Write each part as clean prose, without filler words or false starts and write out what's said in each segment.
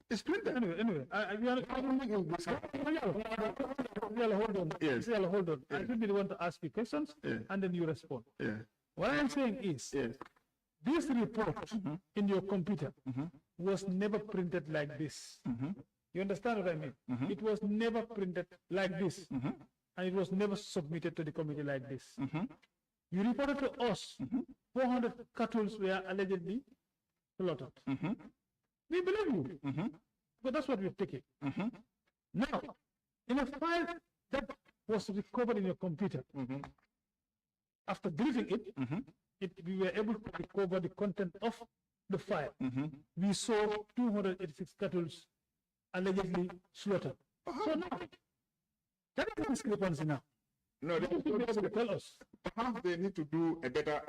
It's printed. Anyway, hold on. Yes. Hold on. I should be the one to ask you questions, and then you respond. Yeah. What I'm saying is, this report in your computer was never printed like this. You understand what I mean? It was never printed like this, and it was never submitted to the committee like this. You reported to us 400 cattle were allegedly slaughtered. We believe you, but that's what we're taking. Now, in a file that was recovered in your computer, after deleting it, we were able to recover the content of the file. We saw 286 cattle allegedly slaughtered. So now, that is a discrepancy now. No, they tell us. Perhaps they need to do a better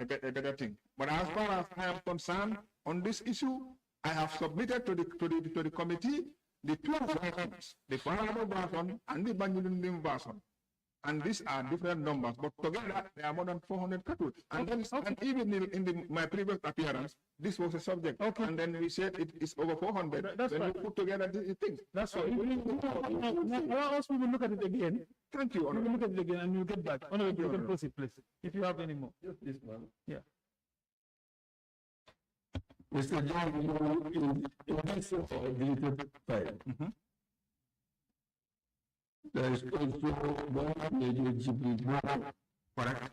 thing. But as far as I am concerned on this issue, I have submitted to the committee the two versions, the Farado version and the Banjulundim version. And these are different numbers, but together there are more than 400 cattle. And then, and even in my previous appearance, this was a subject. And then we said it is over 400. That's when right. we put together the things. That's right. Now, else we will look at it again. Thank you, We will look at it again and we'll get back. Honorable, you can proceed, please. If you have any more. Just this one. Yeah. Mr. John, in this deleted file, there is also one major GP Correct.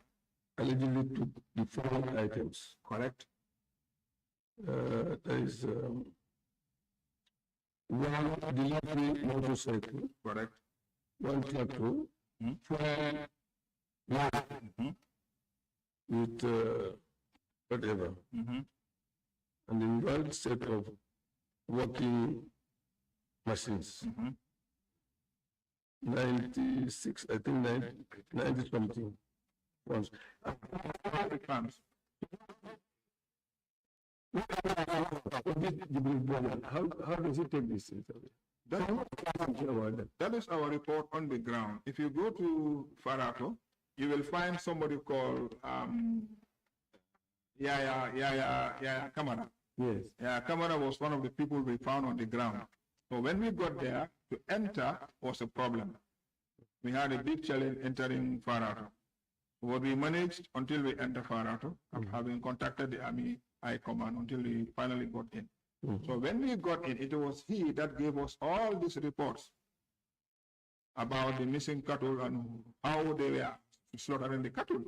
allegedly to the following items. Correct. There is one delivery motorcycle, Correct. one tractor, four with whatever, and then one set of working machines. 96, I think 90 something. Once. How does he take this? That is our report on the ground. If you go to Farato, you will find somebody called Kamara. Yes. Yeah, Kamara was one of the people we found on the ground. So when we got there, to enter was a problem. We had a big challenge entering Farato. What we managed until we entered Farato, having contacted the Army High Command until we finally got in. So when we got in, it was he that gave us all these reports about the missing cattle and how they were slaughtering the cattle.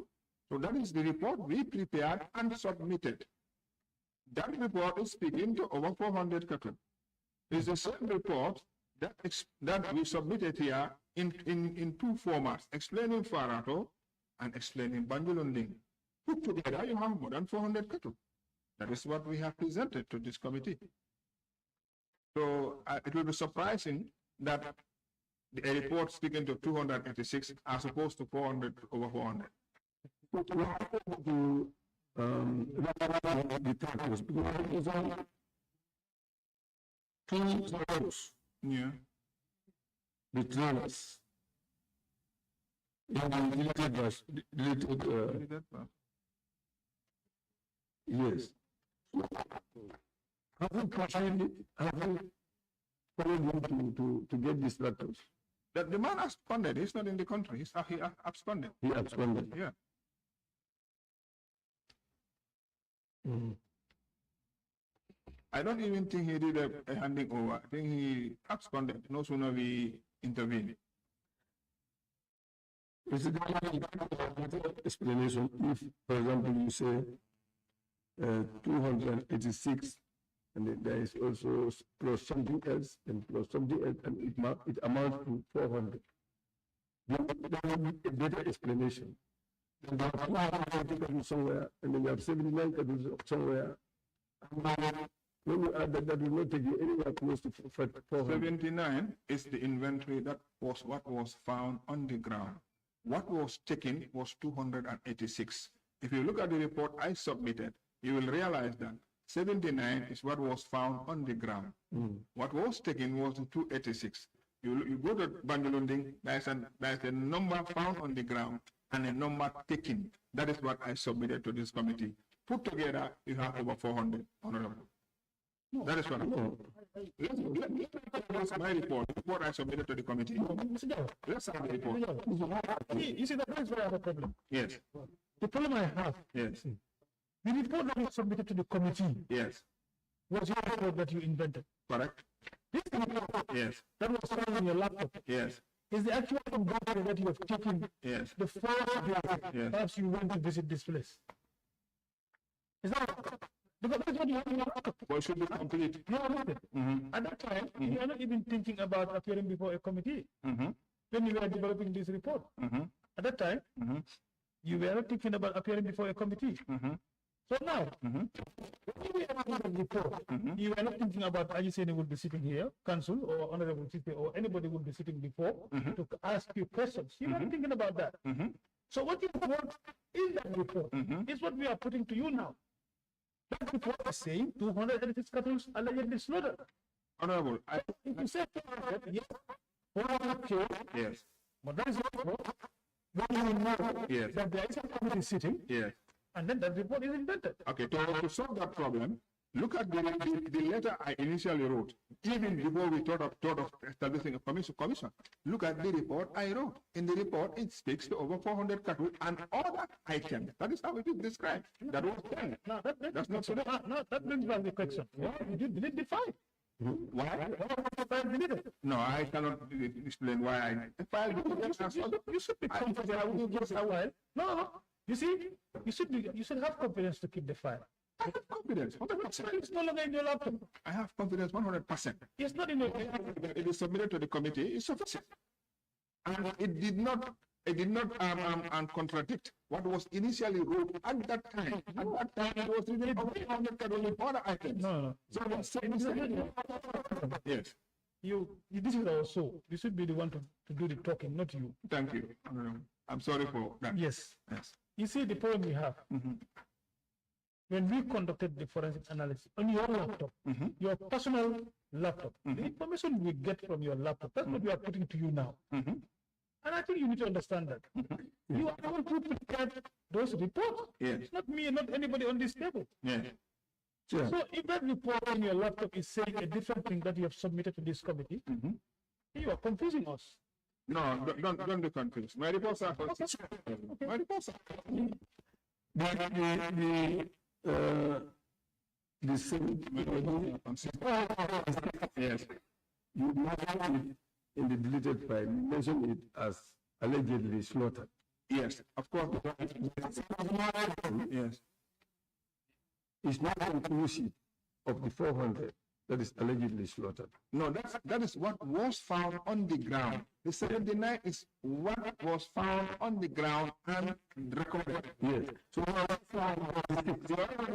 So that is the report we prepared and submitted. That report is speaking to over 400 cattle. It's the same report that we submitted here in two formats, explaining Farato and explaining Banjulunding. Put together, you have more than 400 cattle. That is what we have presented to this committee. So it will be surprising that a report speaking to 286 as opposed to 400 over 400. The tractors, because it's on two rows. Yeah. The trailers. In the deleted version, deleted, yes. Haven't followed him to get these tractors. The man absconded. He's not in the country. He absconded. He absconded. Yeah. I don't even think he did a handing over. I think he absconded. No sooner we intervened. Is it explanation if, for example, you say 286 and then there is also plus something else and plus something else and it amounts to 400. Then there will be a better explanation. Then there are 400 somewhere and then you have 79 somewhere. When you add that, that will not take you anywhere close to 400. 79 is the inventory. That was what was found on the ground. What was taken was 286. If you look at the report I submitted, you will realize that 79 is what was found on the ground. What was taken was 286. You go to Banjulunding, there's a number found on the ground and a number taken. That is what I submitted to this committee. Put together, you have over 400. Honorable. That is what I'm saying. is my report. The report I submitted to the committee. Mr. Janneh, Let's have the report. you see, that is where I have a problem. Yes. The problem I have, Yes. the report that was submitted to the committee Yes. was your report that you invented. Correct. This report Yes. that was found on your laptop Yes. is the actual inventory that you have taken Yes. the 4 days Yes. perhaps you went to visit this place. Is that because that's what you have in your laptop? Well, it should be complete. You are not. At that time, you are not even thinking about appearing before a committee when you were developing this report. At that time, you were not thinking about appearing before a committee. So now, when you were writing the report, you were not thinking about Ajisene would be sitting here, council or honorable CP or anybody would be sitting before to ask you questions. You were not thinking about that. So what you want in that report is what we are putting to you now. That report is saying 286 cattle allegedly slaughtered. Honorable, If you say 200, yes, 400 killed, yes. but that is not what you know Yes. that there is a committee sitting, Yes. and then that report is invented. Okay, to solve that problem, look at the letter I initially wrote, even before we thought of establishing a commission. Look at the report I wrote. In the report, it speaks to over 400 cattle and other items. That is how it is described. That was 10. Now, That's not so. that brings back the question. Why did you delete the file? Why? Why was the file deleted? No, I cannot explain why the file. You should be confident. I will give a file. No. You see, you should have confidence to keep the file. I have confidence, 100%. It's no longer in your laptop. I have confidence, 100%. It's not in your. It is submitted to the committee. It's sufficient, and it did not contradict what was initially wrote at that time. At that time, it was written over 400 cattle with other items. No. So yes. This is our show. You should be the one to do the talking, not you. Thank you. I'm sorry for that. Yes. Yes. You see, the problem we have, when we conducted the forensic analysis on your laptop, your personal laptop, the information we get from your laptop, that's what we are putting to you now. And I think you need to understand that. You are the one who prepared those reports. Yes. It's not me and not anybody on this table. Yes. Sure. So if that report in your laptop is saying a different thing that you have submitted to this committee, you are confusing us. No, don't be confused. My reports are consistent. My reports are The same. yes. You mentioned it in the deleted file. You mentioned it as allegedly slaughtered. Yes, of course. Yes. It's not inclusive of the 400 that is allegedly slaughtered. No, that is what was found on the ground. The 79 is what was found on the ground and recorded. Yes. So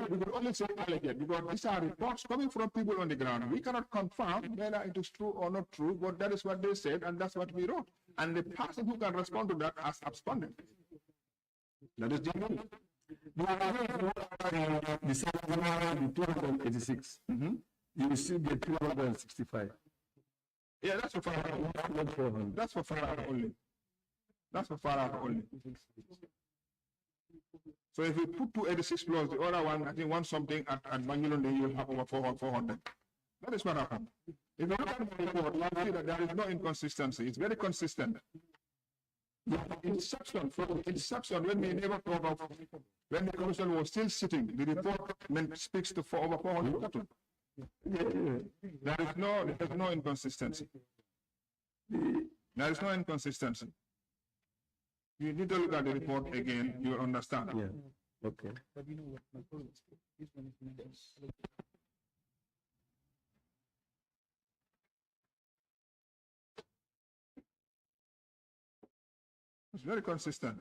we could only say alleged because these are reports coming from people on the ground. We cannot confirm whether it is true or not true, but that is what they said and that's what we wrote. And the person who can respond to that has absconded. That is the rule. The 286. You will still get 265. Yeah, that's for Farah. Not 400. That's for Farah only. That's for Farah only. So if we put 286 plus the other one, I think one something at Bangilon, then you will have over 400. That is what happened. If you look at the report, you will see that there is no inconsistency. It's very consistent. The inception, from inception, when we never thought of, when the commission was still sitting, the report speaks to over 400 cattle. There is no inconsistency. There is no inconsistency. You need to look at the report again, you will understand. Yeah. Okay. But you know what? My problem is this one is Windows. It's very consistent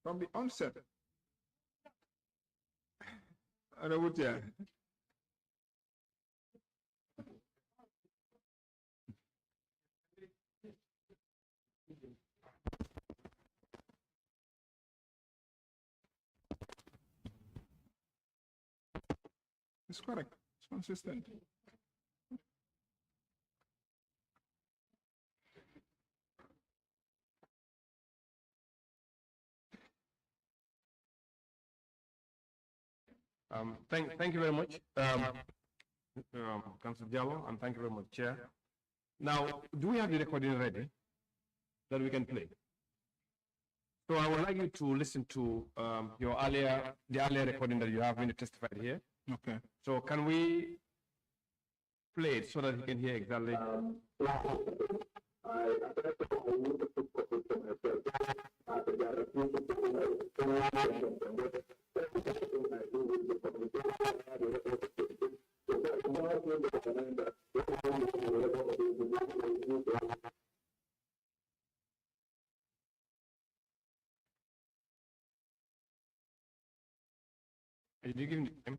from the onset. I know what, yeah. It's correct. It's consistent. Thank you very much, Councillor Diallo, and thank you very much, Chair. Now, do we have the recording ready that we can play? So I would like you to listen to the earlier recording that you have when you testified here. Okay. So can we play it so that you can hear exactly? Did you give him the name?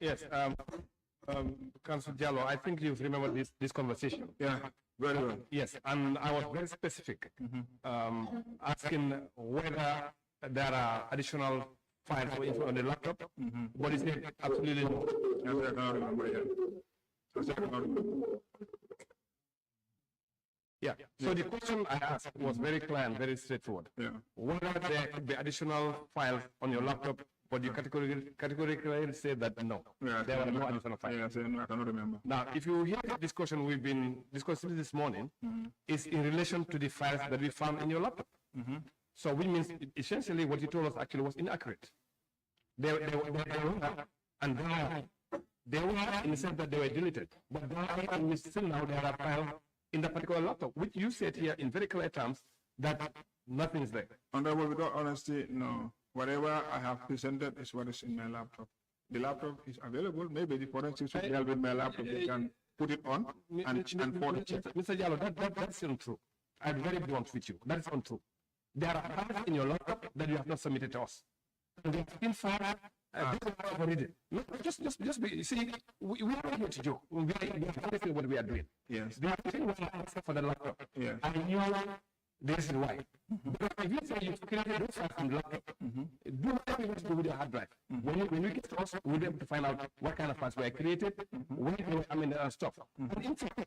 Yes, Councillor Jallo, I think you've remembered this conversation. Yeah, very well. Yes, and I was very specific, asking whether there are additional files or info on the laptop, but he said absolutely no. Yes, I cannot remember yet. Yes, I cannot remember. Yeah. So the question I asked was very clear and very straightforward. Yeah. Whether there could be additional files on your laptop, but you categorically said that no, Yeah, there were no additional files. Yes, no, I cannot remember. Now, if you hear the discussion we've been discussing this morning, is in relation to the files that we found in your laptop. So which means essentially what you told us actually was inaccurate. They were, and they were in the sense that they were deleted, but still now there are files in the particular laptop, which you said here in very clear terms that nothing is there. Honorable, with all honesty, no. Whatever I have presented is what is in my laptop. The laptop is available. Maybe the forensics will help with my laptop. They can put it on and forward it. Mr. Jallo, that's untrue. I'm very blunt with you. That is untrue. There are files in your laptop that you have not submitted to us. And there have been files read it. No, just be, you see, we are not here to joke. We are what we are doing. Yes. The thing was for the laptop. Yes. I knew this is why. Because if you say you've created those files from the laptop, do whatever you want to do with your hard drive. When we get to us, we'll be able to find out what kind of files were created, when they were, stuff. And in fact,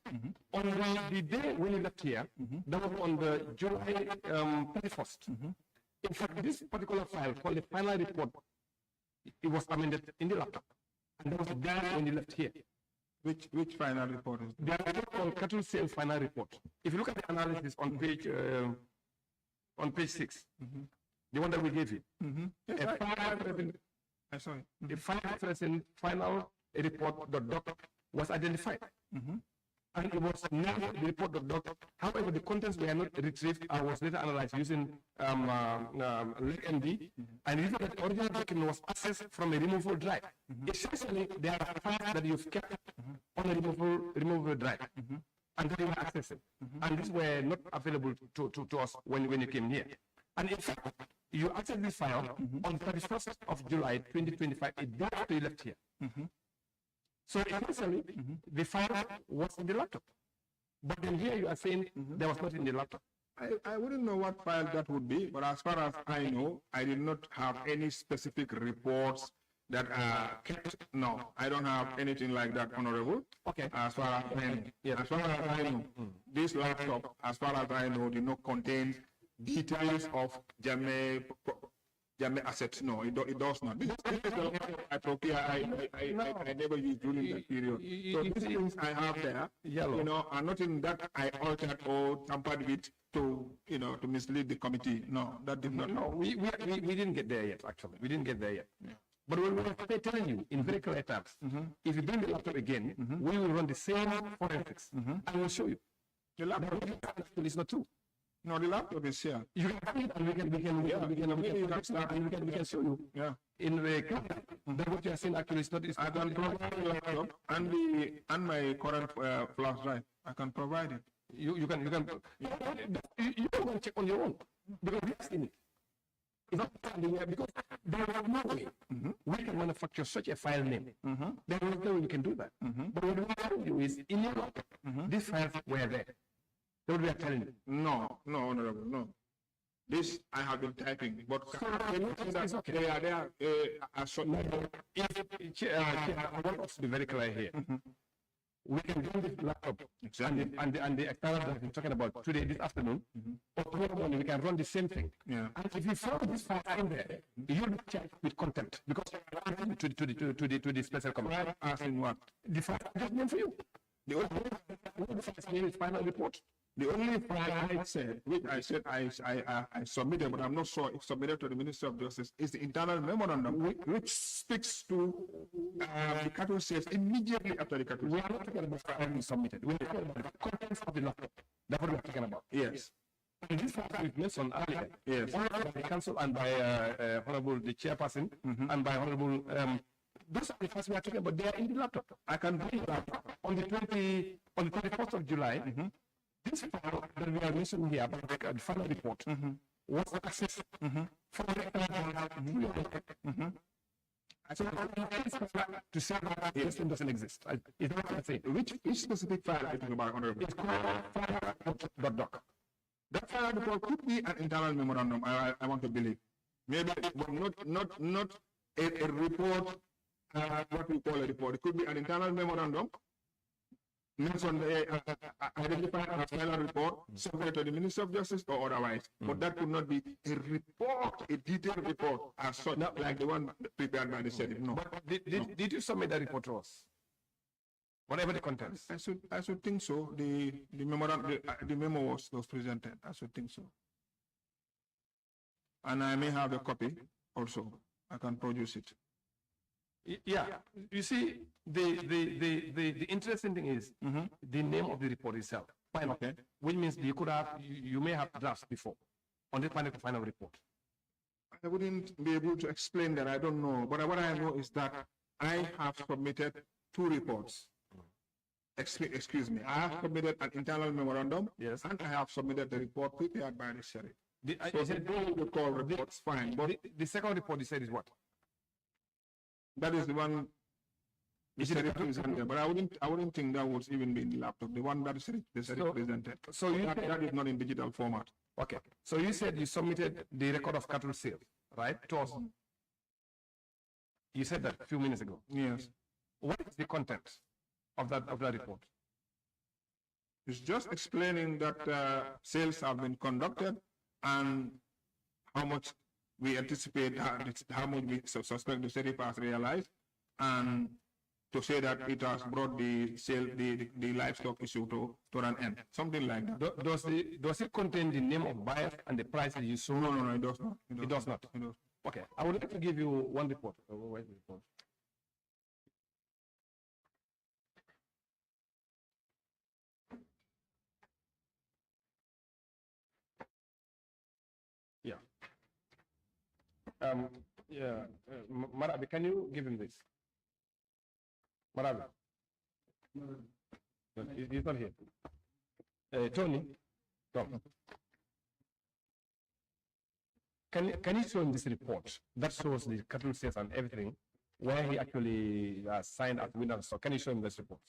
on the day when you left here, that was on the July 31st. In fact, this particular file called the final report, it was amended in the laptop. And that was the day when you left here. Which final report is The report called cattle sale final report. If you look at the analysis on page 6, the one that we gave you, Yes, I saw it. the final report.doc was identified. And it was not the report.doc. However, the contents were not retrieved and was later analyzed using LakeMD. And it that the original document was accessed from a removable drive. Essentially, there are files that you've kept on a removable drive. And that you were accessing. And these were not available to us when you came here. And in fact, you accessed this file on 31st of July 2025, a day after you left here. So essentially, the file was in the laptop. But then here you are saying there was not in the laptop. I wouldn't know what file that would be, but as far as I know, I did not have any specific reports that are kept. No, I don't have anything like that, Honorable. Okay. As far as I know, as far as I know, this laptop, as far as I know, did not contain details of Janneh assets. No, it does not. This is the I procure. I never used during that period. So these things I have there, are nothing that I altered or tampered with to mislead the committee. No, that did not. No, we didn't get there yet. Actually, we didn't get there yet. Yeah. But we were telling you in very clear terms, if you bring the laptop again, we will run the same forensics, and we'll show you. The laptop is not true. No, the laptop is here. You can bring it, and we can show you. Yeah. In the camera, that what you are saying actually is not. I can provide the laptop and my current flash drive. I can provide it. You can go and check on your own because we have seen it. It's not anywhere because there is no way we can manufacture such a file name. There is no way we can do that. But what we tell you is in your laptop, these files were there. That's what we are telling you. No, Honorable, no. This I have been typing, but it's okay. They are there. I want us to be very clear here. We can do this laptop and the external that we're talking about today, this afternoon, or tomorrow morning, we can run the same thing. Yeah. And if you find this file in there, you'll be charged with contempt because to the special command. Asking what? The file just named for you. The only file is final report. The only file I said, which I said I submitted, but I'm not sure if submitted to the Minister of Justice, is the internal memorandum, which speaks to the cattle sales immediately after the cattle. We are not talking about file being submitted. We are talking about the contents of the laptop. That's what we are talking about. Yes. And this file we've mentioned earlier, yes, by the council and by Honorable the Chairperson and by Honorable. Those are the files we are talking about. They are in the laptop. I can bring the laptop on the 21st of July. This file that we are mentioning here about the final report was accessed from the so to say that this thing doesn't exist. It's not what I say. Which specific file are you talking about, Honorable? It's called final report.doc. That file report could be an internal memorandum. I want to believe. Maybe not a report. What we call a report. It could be an internal memorandum. Mention identified as final report, submitted to the Minister of Justice or otherwise. But that could not be a report, a detailed report as such, not like the one prepared by the Senate. No. But did you submit that report to us? Whatever the contents. I should think so. The memorandum, the memo was presented. I should think so. And I may have a copy also. I can produce it. Yeah, you see, the interesting thing is the name of the report itself, final, okay, which means you may have drafts before on the final report. I wouldn't be able to explain that. I don't know, but what I know is that I have submitted 2 reports. Excuse me, I have submitted an internal memorandum, yes, and I have submitted the report prepared by the sheriff. So the call reports, fine, but the second report you said is what? That is the one. Is it presented? But I wouldn't think that would even be in the laptop. The one that is the sheriff presented. So that is not in digital format. Okay. So you said you submitted the record of cattle sales, right, to us? You said that a few minutes ago. Yes. What is the content of that report? It's just explaining that sales have been conducted and how much we anticipate, how much we suspect the sheriff has realized, and to say that it has brought the livestock issue to an end, something like that. Does it contain the name of buyer and the price that you sold? No, it does not. It does not. Okay, I would like to give you one report. Where's the report? Yeah. Marabi, can you give him this? Marabi. He's not here. Tony, Tom. Can you show him this report that shows the cattle sales and everything, where he actually signed as winner? So can you show him this report?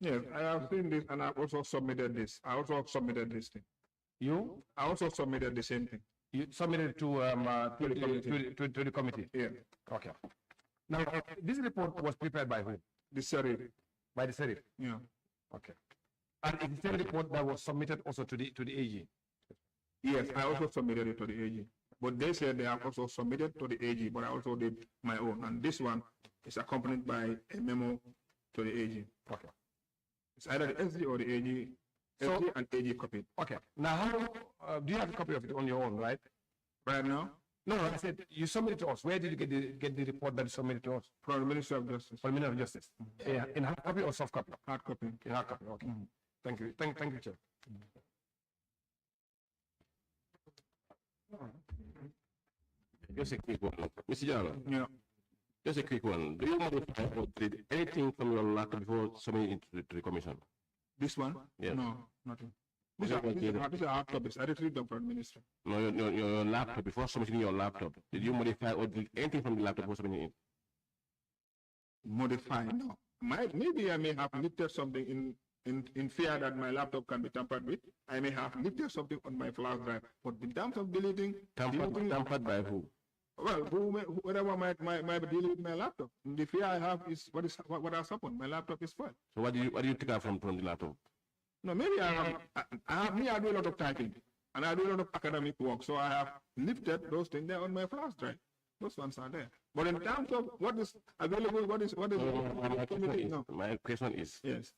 Yes, I have seen this, and I've also submitted this. I also submitted this thing. You? I also submitted the same thing. You submitted to the committee? Yeah. Okay. Now, this report was prepared by who? The sheriff. By the sheriff? Yeah. Okay. And it's the same report that was submitted also to the AG? Yes, I also submitted it to the AG. But they said they have also submitted to the AG, but I also did my own. And this one is accompanied by a memo to the AG. Okay. It's either the SG or the AG, SG and AG copy. Okay. Now, how do you have a copy of it on your own, right? Right now? No, I said you submitted to us. Where did you get the report that you submitted to us? From the Ministry of Justice. From the Ministry of Justice. Yeah. In hard copy or soft copy? Hard copy. In hard copy. Okay. Thank you. Thank you, Chair. Just a quick one. Mr. Janneh. Yeah. Just a quick one. Do you modify or delete anything from your laptop before submitting it to the commission? This one? Yes. No, nothing. This is a hard copy. I retrieved them from the ministry. No, your laptop, before submitting your laptop, did you modify or delete anything from the laptop before submitting it? Modify? No. Maybe I may have lifted something in fear that my laptop can be tampered with. I may have lifted something on my flash drive. But in terms of deleting... Tampered by who? Well, whoever might be dealing with my laptop. The fear I have is what has happened. My laptop is spoiled. So what do you take out from the laptop? No, maybe I do a lot of typing and I do a lot of academic work. So I have lifted those things there on my flash drive. Those ones are there. But in terms of what is available, what is my question is, yes.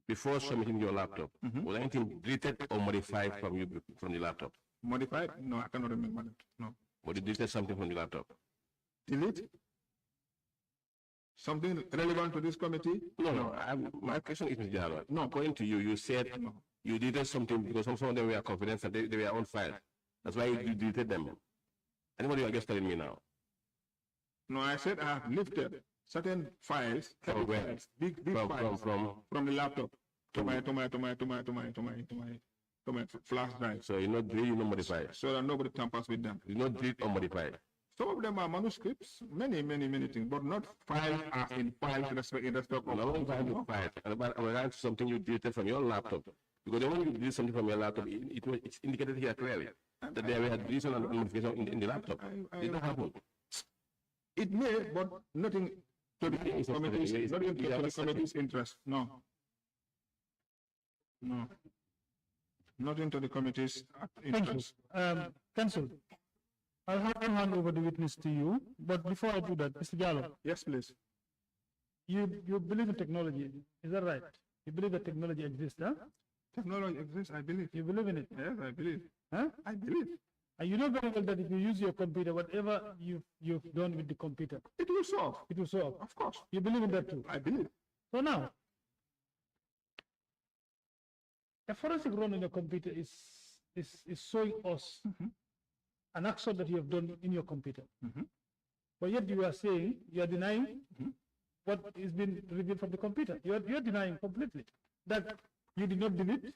Before submitting your laptop, was anything deleted or modified from the laptop? Modified? No, I cannot remember that. No. But you deleted something from the laptop? Delete? Something relevant to this committee? No. My question is, Mr. Janneh. No. According to you, you said you deleted something because some of them were confidential, they were on file. That's why you deleted them. Anybody are just telling me now? No, I said I have lifted certain files, big files from the laptop to my flash drive. So you not delete, you not modify. So that nobody tampers with them. You not delete or modify. Some of them are manuscripts, many things, but not files as in files in respect of. No, file. I'm going to something you deleted from your laptop. Because when you delete something from your laptop, it's indicated here clearly that there were deletion and modification in the laptop. Did that happen? It may, but nothing to the committee's interest. No. Nothing to the committee's interest. Thank you. Counsel, I'll have to hand over the witness to you, but before I do that, Mr. Jallo. Yes, please. You believe in technology, is that right? You believe that technology exists, huh? Technology exists, I believe. You believe in it? Yes, I believe. Huh? I believe. And you know very well that if you use your computer, whatever you've done with the computer, it will solve. It will solve. Of course. You believe in that too? I believe. So now, a forensic run on your computer is showing us an action that you have done in your computer. But yet you are saying, you are denying what is being revealed from the computer. You are denying completely. that you did not delete,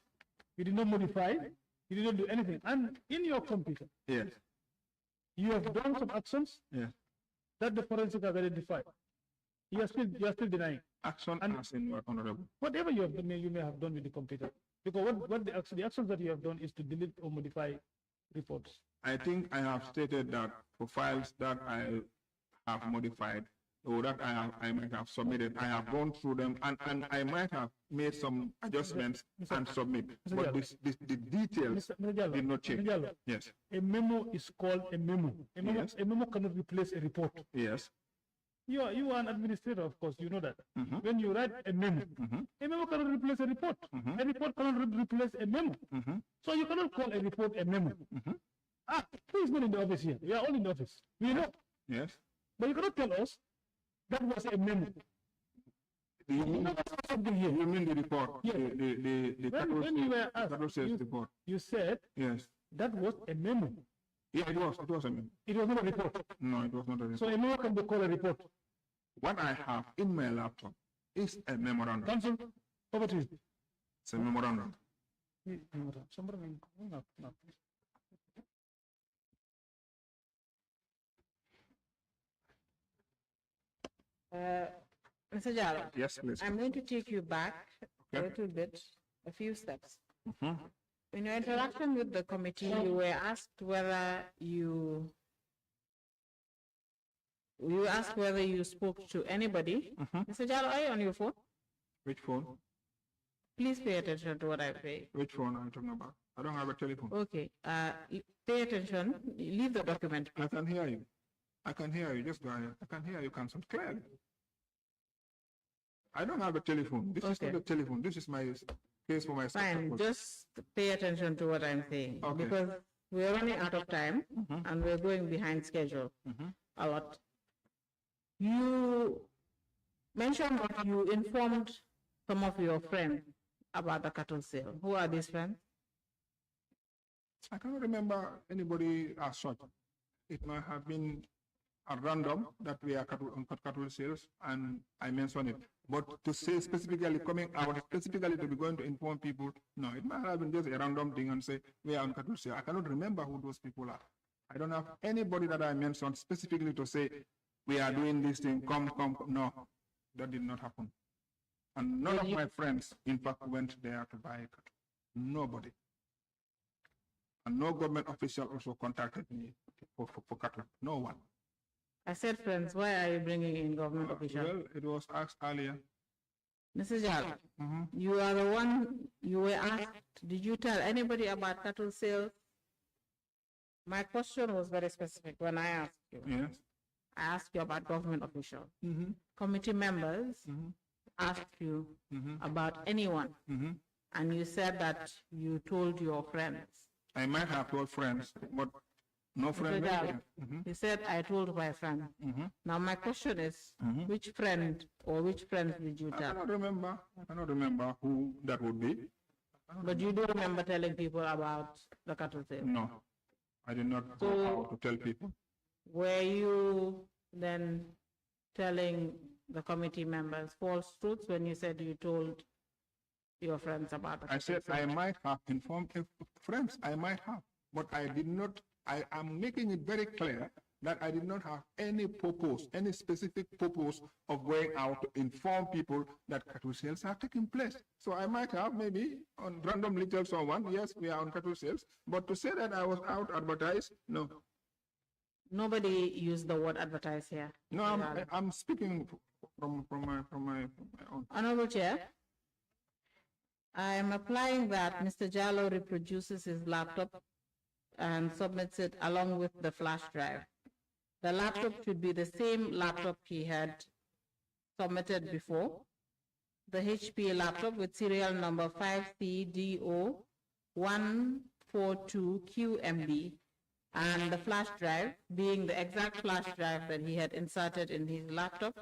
you did not modify, you did not do anything. And in your computer, Yes. you have done some actions Yes. that the forensic has identified. You are still denying. Action And- as in what, Honorable? Whatever you have done, you may have done with the computer. Because what the actions that you have done is to delete or modify reports. I think I have stated that for files that I have modified or that I might have submitted, I have gone through them and I might have made some adjustments and submit. But the details Mr. Jallo, did not change. Mr. Jallo, Yes. a memo is called a memo. Yes. A memo cannot replace a report. Yes. You are an administrator, of course, you know that. When you write a memo cannot replace a report. A report cannot replace a memo. So you cannot call a report a memo. Who is not in the office here? We are all in the office. We know. Yes. But you cannot tell us that was a memo. You mean, Something here. you mean the report? Yes. The When you were asked, cattle sales report. you said Yes. that was a memo. Yeah, it was. It was a memo. It was not a report. No, it was not a report. So a memo can be called a report. What I have in my laptop is a memorandum. Council, over to you. It's a memorandum. Mr. Jallo, Yes, please. I'm going to take you back a little bit, a few steps. In your interaction with the committee, you were asked whether you spoke to anybody. Mr. Jallo, are you on your phone? Which phone? Please pay attention to what I say. Which phone are you talking about? I don't have a telephone. Okay. Pay attention. Leave the document, I please. can hear you. I can hear you. Just go ahead. I can hear you, Council, clearly. I don't have a telephone. This is Okay. not a telephone. This is my case for myself. Fine. Just pay attention to what I'm saying. Okay. Because we're running out of time and we're going behind schedule a lot. You mentioned that you informed some of your friends about the cattle sale. Who are these friends? I cannot remember anybody as such. It might have been at random that we are on cattle sales, and I mentioned it. But to say specifically coming out, specifically to be going to inform people, no, it might have been just a random thing and say we are on cattle sale. I cannot remember who those people are. I don't have anybody that I mentioned specifically to say we are doing this thing, come. No, that did not happen. And none of my friends, in fact, went there to buy cattle. Nobody. And no government official also contacted me for cattle. No one. I said friends. Why are you bringing in government officials? Well, it was asked earlier. Mrs. Jallo, you are the one, you were asked, did you tell anybody about cattle sales? My question was very specific when I asked you. Yes. I asked you about government officials. Committee members asked you about anyone, and you said that you told your friends. I might have told friends, but no friend. Mr. Jallo, you said, I told my friend. Now my question is, which friend or which friends did you I tell? cannot remember who that would be. But you do remember telling people about the cattle sale? No, I did not go out to tell people. Were you then telling the committee members false truths when you said you told your friends about the I said cattle I sale? might have informed friends, I might have, but I did not. I am making it very clear that I did not have any purpose, any specific purpose of going out to inform people that cattle sales are taking place. So I might have maybe on randomly tell someone, yes, we are on cattle sales, but to say that I was out advertised, no. Nobody used the word advertise here. No, I'm speaking from my own. Honorable Chair, I am applying that Mr. Jallo reproduces his laptop and submits it along with the flash drive. The laptop should be the same laptop he had submitted before. The HP laptop with serial number 5CDO142QMB, and the flash drive being the exact flash drive that he had inserted in his laptop,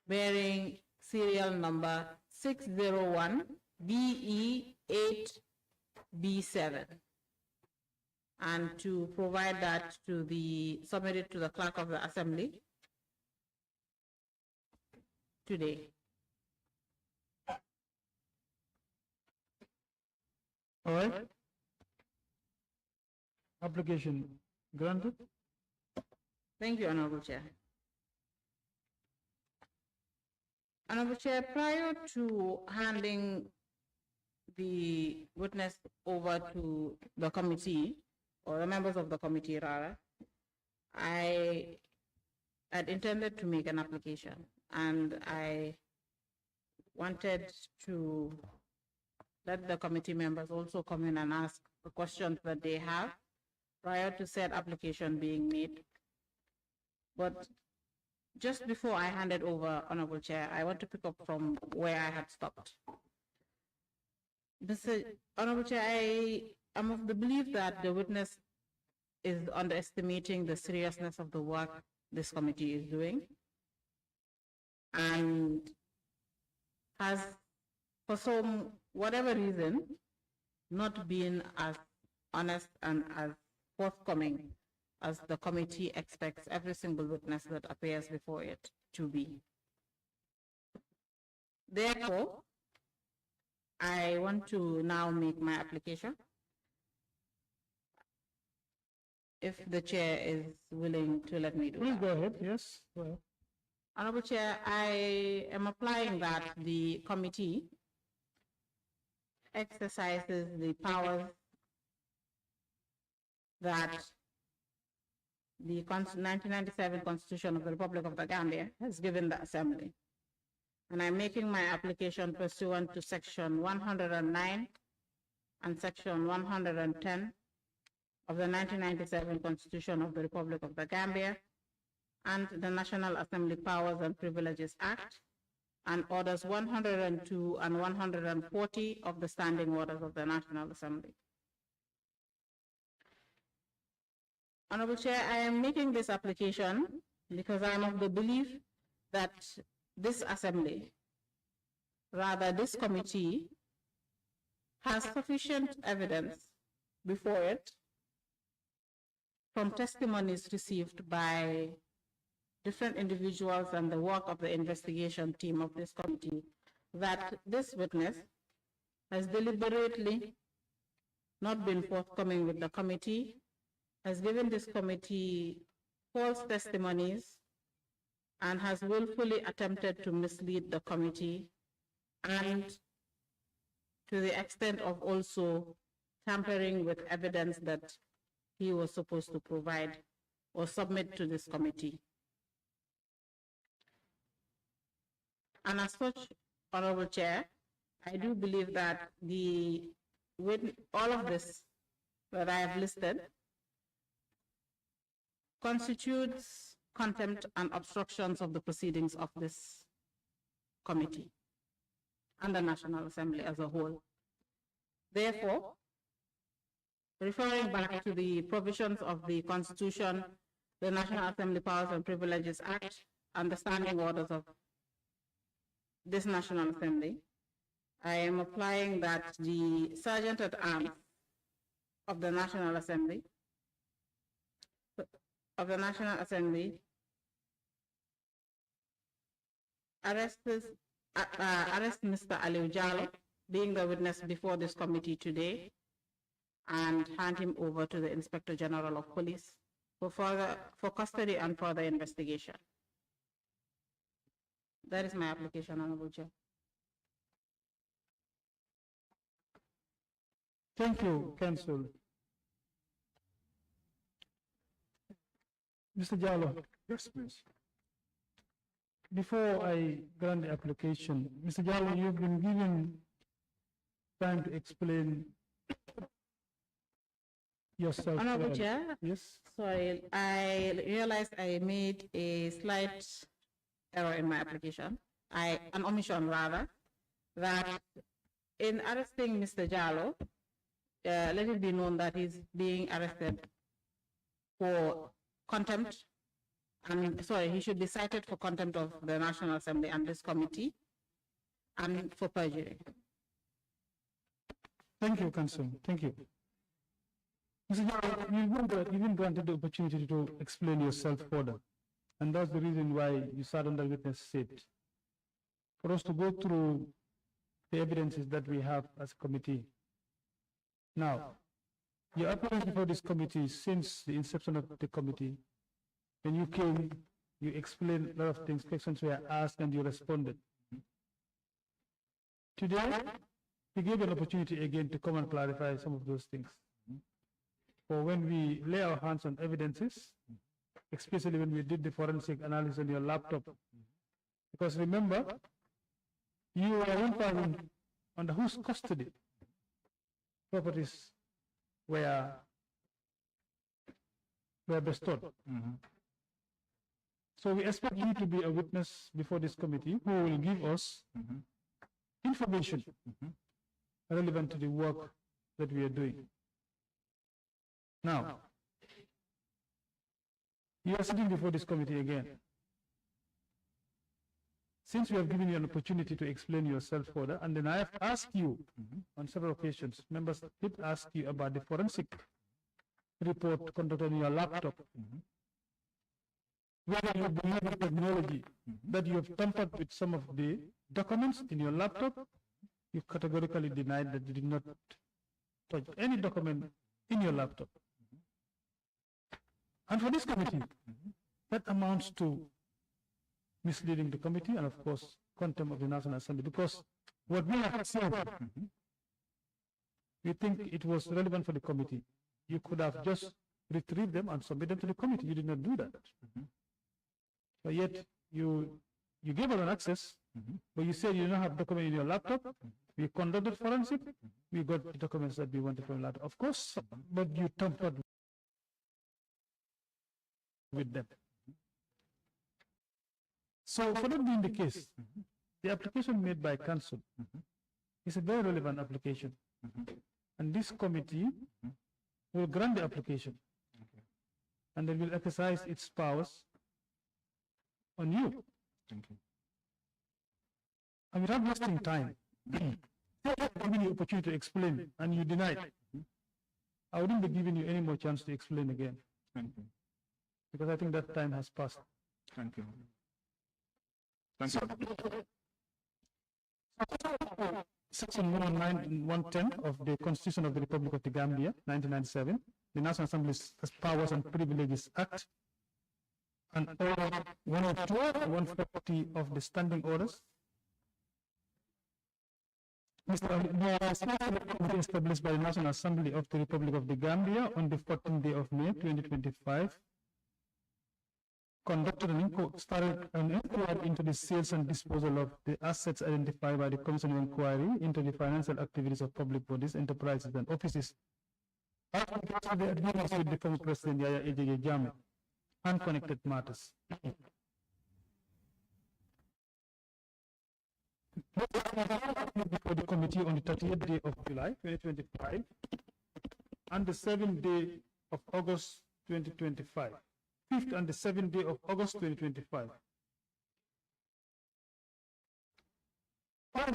bearing serial number 601BE8B7. And to provide that to submit it to the clerk of the assembly today. All right. Application granted. Thank you, Honorable Chair. Honorable Chair, prior to handing the witness over to the committee, or the members of the committee rather, I had intended to make an application, and I wanted to let the committee members also come in and ask the questions that they have prior to said application being made. But just before I hand it over, Honorable Chair, I want to pick up from where I had stopped. Honorable Chair, I am of the belief that the witness is underestimating the seriousness of the work this committee is doing, and has, for some whatever reason, not been as honest and as forthcoming as the committee expects every single witness that appears before it to be. Therefore, I want to now make my application. If the chair is willing to let me do Please that. go ahead. Yes. Go ahead. Honorable Chair, I am applying that the committee exercises the powers that the 1997 Constitution of the Republic of the Gambia has given the Assembly. And I'm making my application pursuant to Section 109 and Section 110 of the 1997 Constitution of the Republic of the Gambia, and the National Assembly Powers and Privileges Act, and Orders 102 and 140 of the Standing Orders of the National Assembly. Honorable Chair, I am making this application because I am of the belief that this Assembly, rather this committee, has sufficient evidence before it from testimonies received by different individuals and the work of the investigation team of this committee that this witness has deliberately not been forthcoming with the committee, has given this committee false testimonies, and has willfully attempted to mislead the committee, and to the extent of also tampering with evidence that he was supposed to provide or submit to this committee. And as such, Honorable Chair, I do believe that with all of this that I have listed constitutes contempt and obstructions of the proceedings of this committee and the National Assembly as a whole. Therefore, referring back to the provisions of the Constitution, the National Assembly Powers and Privileges Act, and the standing orders of this National Assembly, I am applying that the Sergeant at Arms of the National Assembly arrest Mr. Aliu Jallow, being the witness before this committee today, and hand him over to the Inspector General of Police for custody and further investigation. That is my application, Honorable Chair. Thank you, Council. Mr. Jallow. Yes, please. Before I grant the application, Mr. Jallow, you've been given time to explain yourself. Honorable Chair. Yes. Sorry, I realized I made a slight error in my application. An omission rather, that in arresting Mr. Jallow, let it be known that he's being arrested for contempt, and sorry, he should be cited for contempt of the National Assembly and this committee, and for perjury. Thank you, Council. Thank you. Mr. Jallow, you've been granted the opportunity to explain yourself further, and that's the reason why you sat on the witness seat. For us to go through the evidences that we have as a committee, Now, your appearance before this committee since the inception of the committee, when you came, you explained a lot of things, questions were asked and you responded. Today, we gave you an opportunity again to come and clarify some of those things. For when we lay our hands on evidences, especially when we did the forensic analysis on your laptop, because remember, you are one person under whose custody properties were bestowed. So we expect you to be a witness before this committee who will give us information relevant to the work that we are doing. Now, you are sitting before this committee again. Since we have given you an opportunity to explain yourself further, and then I have asked you on several occasions, members did ask you about the forensic report conducted on your laptop, whether you believe in technology, that you have tampered with some of the documents in your laptop. You categorically denied that you did not touch any document in your laptop. And for this committee, that amounts to misleading the committee and, of course, contempt of the National Assembly, because what we have said, we think it was relevant for the committee. You could have just retrieved them and submitted them to the committee. You did not do that. But yet, you gave us an access, but you said you don't have document in your laptop. We conducted forensic. We got the documents that we wanted from the laptop. Of course, but you tampered with them. So for that being the case, the application made by council is a very relevant application. And this committee will grant the application and then will exercise its powers on you. And without wasting time, giving you opportunity to explain and you denied, I wouldn't be giving you any more chance to explain again. Because I think that time has passed. Thank you. Thank you. Section 109 and 110 of the Constitution of the Republic of the Gambia, 1997, the National Assembly's Powers and Privileges Act, and Order 102 and 140 of the Standing Orders. Mr. Committee established by the National Assembly of the Republic of the Gambia on the 14th day of May 2025 started an inquiry into the sales and disposal of the assets identified by the Commission of Inquiry into the financial activities of public bodies, enterprises, and offices. After the agreements with the former President Yaya Ejege Jammeh and connected matters. Before the committee on the 30th day of July 2025 and the 7th day of August 2025. 5th and the 7th day of August 2025.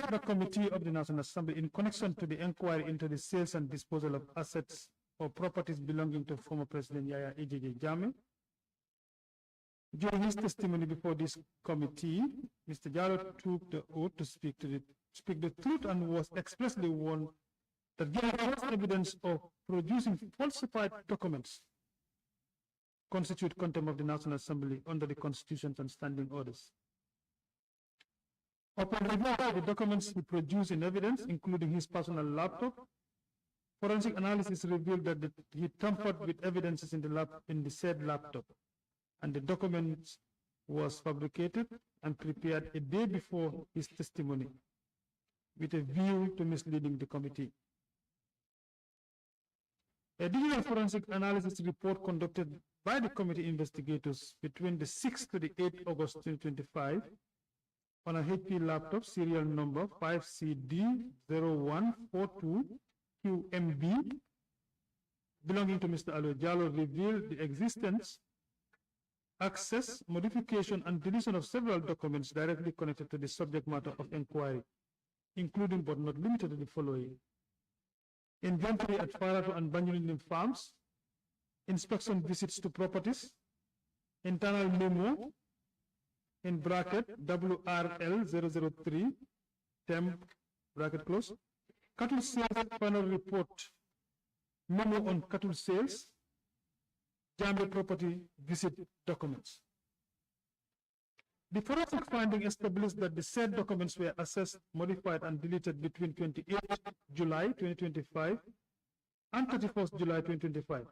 The committee of the National Assembly, in connection to the inquiry into the sales and disposal of assets or properties belonging to former President Yaya Ejege Jammeh. During his testimony before this committee, Mr. Jallow took the oath to speak the truth and was expressly warned that giving false evidence of producing falsified documents constitute contempt of the National Assembly under the Constitutions and Standing Orders. Upon review of the documents he produced in evidence, including his personal laptop, forensic analysis revealed that he tampered with evidences in the said laptop, and the documents was fabricated and prepared a day before his testimony with a view to misleading the committee. A digital forensic analysis report conducted by the committee investigators between the 6th to the 8th August 2025 on a HP laptop serial number 5CD0142QMB belonging to Mr. Aloy Jallow revealed the existence, access, modification, and deletion of several documents directly connected to the subject matter of inquiry, including but not limited to the following: inventory at Farato and Banjulindin farms, inspection visits to properties, internal memo, in bracket WRL 003, temp, bracket close, cattle sales panel report memo on cattle sales, Janneh property visit documents. The forensic finding established that the said documents were assessed, modified, and deleted between 28 July 2025 and 31st July 2025,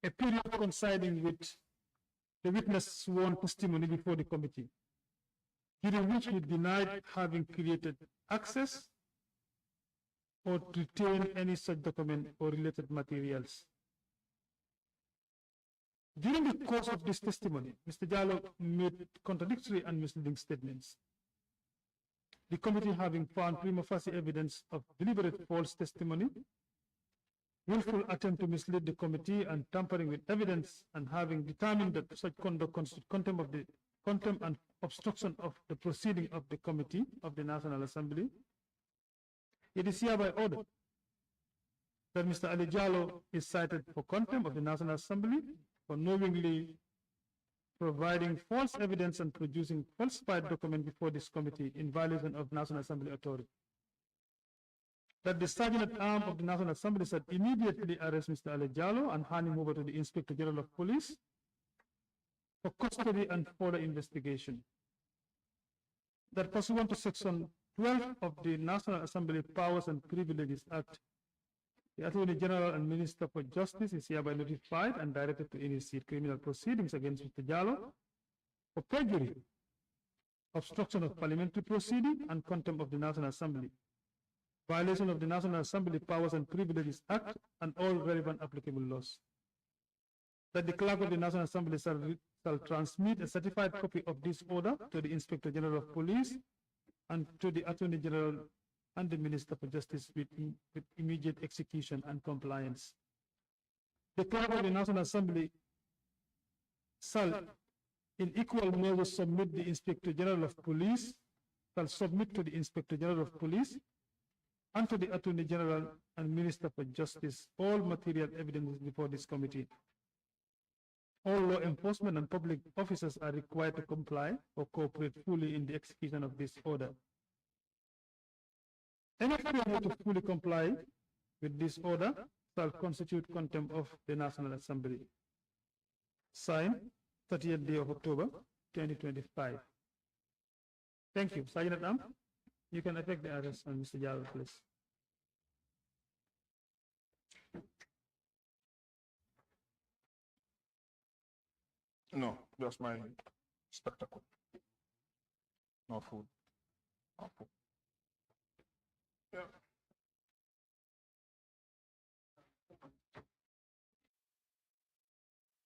a period coinciding with the witness sworn testimony before the committee, during which he denied having created access or retained any such document or related materials. During the course of this testimony, Mr. Jallow made contradictory and misleading statements. The committee, having found prima facie evidence of deliberate false testimony, willful attempt to mislead the committee, and tampering with evidence, and having determined that such conduct constitutes contempt and obstruction of the proceeding of the committee of the National Assembly, it is hereby ordered that Mr. Ali Jallow is cited for contempt of the National Assembly for knowingly providing false evidence and producing falsified document before this committee in violation of National Assembly authority. That the Sergeant-at-Arms of the National Assembly said immediately arrest Mr. Ali Jallow and hand him over to the Inspector General of Police for custody and further investigation. That pursuant to Section 12 of the National Assembly Powers and Privileges Act, the Attorney General and Minister for Justice is hereby notified and directed to initiate criminal proceedings against Mr. Jallow for perjury, obstruction of parliamentary proceeding, and contempt of the National Assembly, violation of the National Assembly Powers and Privileges Act and all relevant applicable laws. That the Clerk of the National Assembly shall transmit a certified copy of this order to the Inspector General of Police and to the Attorney General and the Minister for Justice with immediate execution and compliance. The Clerk of the National Assembly shall in equal measure submit the Inspector General of Police, shall submit to the Inspector General of Police and to the Attorney General and Minister for Justice all material evidence before this committee. All law enforcement and public officers are required to comply or cooperate fully in the execution of this order. Any failure to fully comply with this order shall constitute contempt of the National Assembly. Signed, 30th day of October, 2025. Thank you. Sergeant-at-Arms, you can effect the arrest on Mr. Jallow, please. No, just my spectacle. No food. No food. Yeah.